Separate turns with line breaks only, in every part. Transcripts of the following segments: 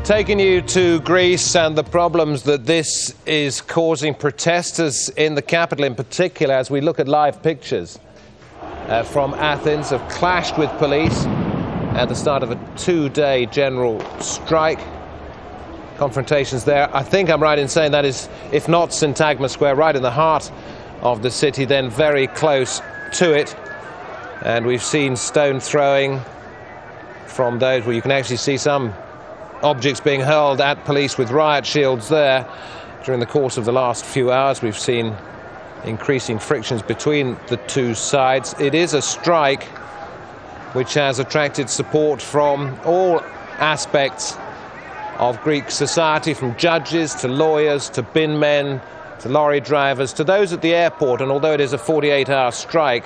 Taking you to Greece and the problems that this is causing protesters in the capital in particular, as we look at live pictures from Athens, have clashed with police at the start of a two-day general strike. Confrontations there. I think I'm right in saying that is, if not Syntagma Square, right in the heart of the city, then very close to it. And we've seen stone throwing from those where you can actually see some objects being hurled at police with riot shields there. During the course of the last few hours, we've seen increasing frictions between the two sides. It is a strike which has attracted support from all aspects of Greek society, from judges to lawyers to bin men to lorry drivers to those at the airport. And although it is a 48-hour strike,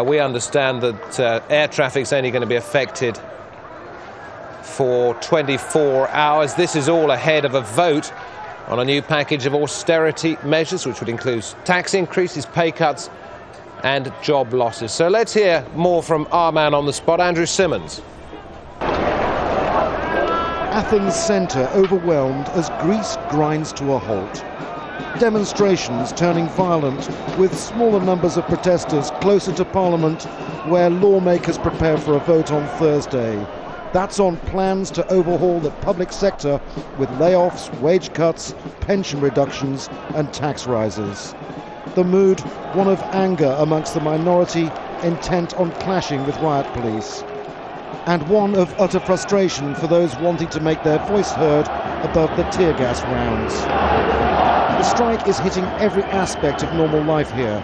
we understand that air traffic's only going to be affected for 24 hours. This is all ahead of a vote on a new package of austerity measures, which would include tax increases, pay cuts and job losses. So let's hear more from our man on the spot, Andrew Simmons.
Athens centre overwhelmed as Greece grinds to a halt. Demonstrations turning violent, with smaller numbers of protesters closer to Parliament, where lawmakers prepare for a vote on Thursday. That's on plans to overhaul the public sector with layoffs, wage cuts, pension reductions and tax rises. The mood, one of anger amongst the minority intent on clashing with riot police, and one of utter frustration for those wanting to make their voice heard above the tear gas rounds. The strike is hitting every aspect of normal life here.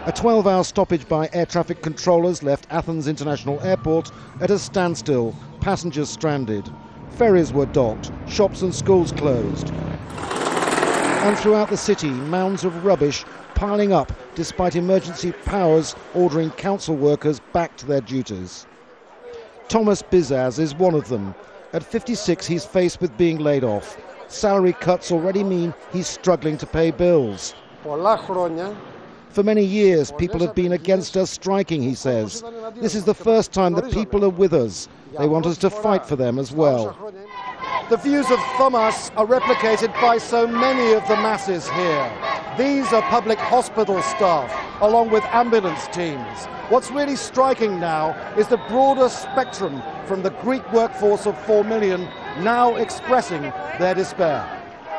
A 12-hour stoppage by air traffic controllers left Athens International Airport at a standstill, passengers stranded. Ferries were docked, shops and schools closed. And throughout the city, mounds of rubbish piling up despite emergency powers ordering council workers back to their duties. Thomas Bizaz is one of them. At 56, he's faced with being laid off. Salary cuts already mean he's struggling to pay bills. For many years, people have been against us striking, he says. This is the first time that people are with us. They want us to fight for them as well. The views of Thomas are replicated by so many of the masses here. These are public hospital staff, along with ambulance teams. What's really striking now is the broader spectrum from the Greek workforce of 4 million now expressing their despair.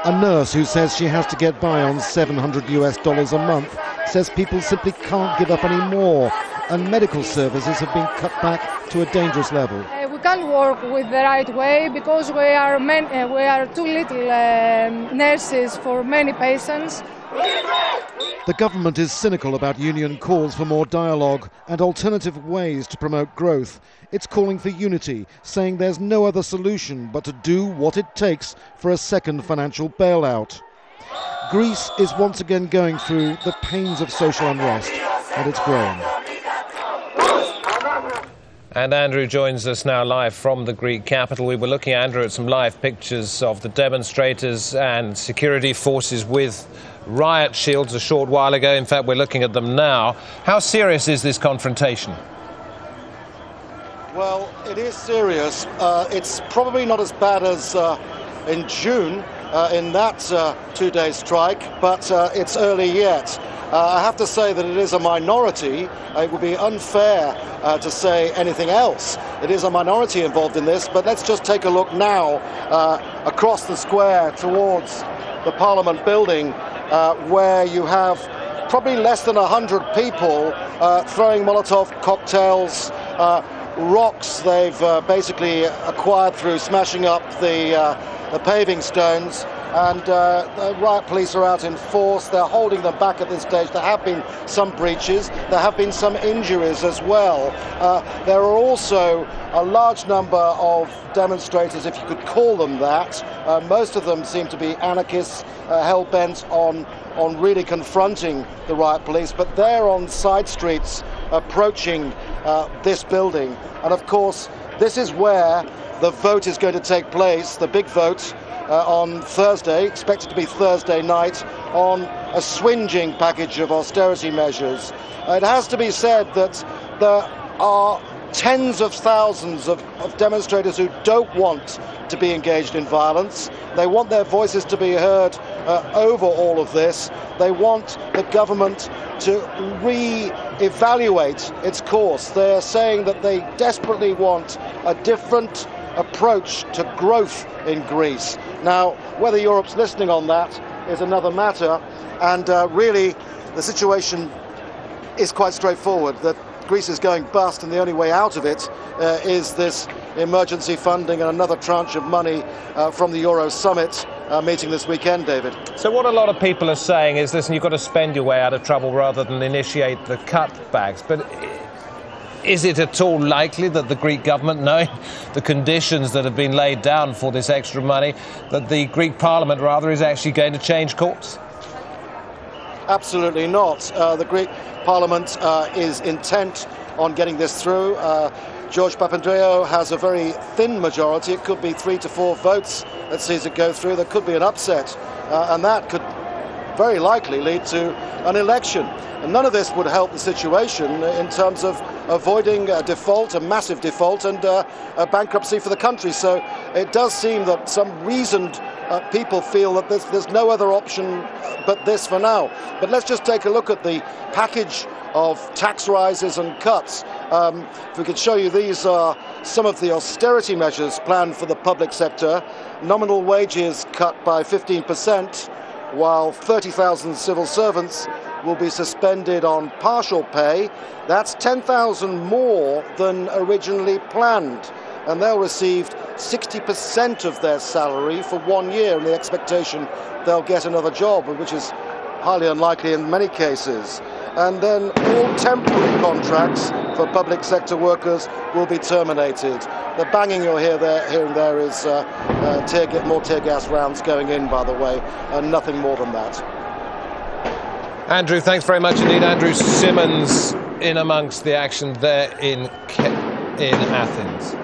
A nurse who says she has to get by on $700 a month says people simply can't give up any more, and medical services have been cut back to a dangerous level.
We can't work with the right way because we are too little nurses for many patients.
The government is cynical about union calls for more dialogue and alternative ways to promote growth. It's calling for unity, saying there's no other solution but to do what it takes for a second financial bailout. Greece is once again going through the pains of social unrest, and it's growing.
And Andrew joins us now live from the Greek capital. We were looking, Andrew, at some live pictures of the demonstrators and security forces with riot shields a short while ago. In fact, we're looking at them now. How serious is this confrontation?
Well, it is serious. It's probably not as bad as in June in that two-day strike, but it's early yet. I have to say that it is a minority. It would be unfair to say anything else. It is a minority involved in this, but let's just take a look now across the square towards the Parliament building, where you have probably less than 100 people throwing Molotov cocktails, rocks they've basically acquired through smashing up the paving stones. And the riot police are out in force. They're holding them back at this stage. There have been some breaches. There have been some injuries as well. There are also a large number of demonstrators, if you could call them that. Most of them seem to be anarchists, hell-bent on really confronting the riot police, but they're on side streets approaching this building. And of course, this is where the vote is going to take place, the big vote on Thursday, expected to be Thursday night, on a swingeing package of austerity measures. It has to be said that there are tens of thousands of demonstrators who don't want to be engaged in violence. They want their voices to be heard over all of this. They want the government to re-evaluate its course. They're saying that they desperately want a different approach to growth in Greece. Now, whether Europe's listening on that is another matter, and really the situation is quite straightforward, that Greece is going bust, and the only way out of it is this emergency funding and another tranche of money from the Euro summit meeting this weekend, David.
So what a lot of people are saying is, listen, you've got to spend your way out of trouble rather than initiate the cutbacks. But is it at all likely that the Greek government, knowing the conditions that have been laid down for this extra money, that the Greek parliament, rather, is actually going to change course?
Absolutely not. The Greek Parliament is intent on getting this through. George Papandreou has a very thin majority. It could be 3 to 4 votes that sees it go through. There could be an upset, and that could very likely lead to an election. And none of this would help the situation in terms of avoiding a default, a massive default, and a bankruptcy for the country. So it does seem that some reasoned people feel that there's no other option but this for now. But let's just take a look at the package of tax rises and cuts. If we could show you, these are some of the austerity measures planned for the public sector. Nominal wages cut by 15%, while 30,000 civil servants will be suspended on partial pay. That's 10,000 more than originally planned, and they'll receive 60% of their salary for 1 year, in the expectation they'll get another job, which is highly unlikely in many cases. And then all temporary contracts for public sector workers will be terminated. The banging you'll hear and there is more tear gas rounds going in, by the way, and nothing more than that.
Andrew, thanks very much indeed. Andrew Simmons in amongst the action there in Athens.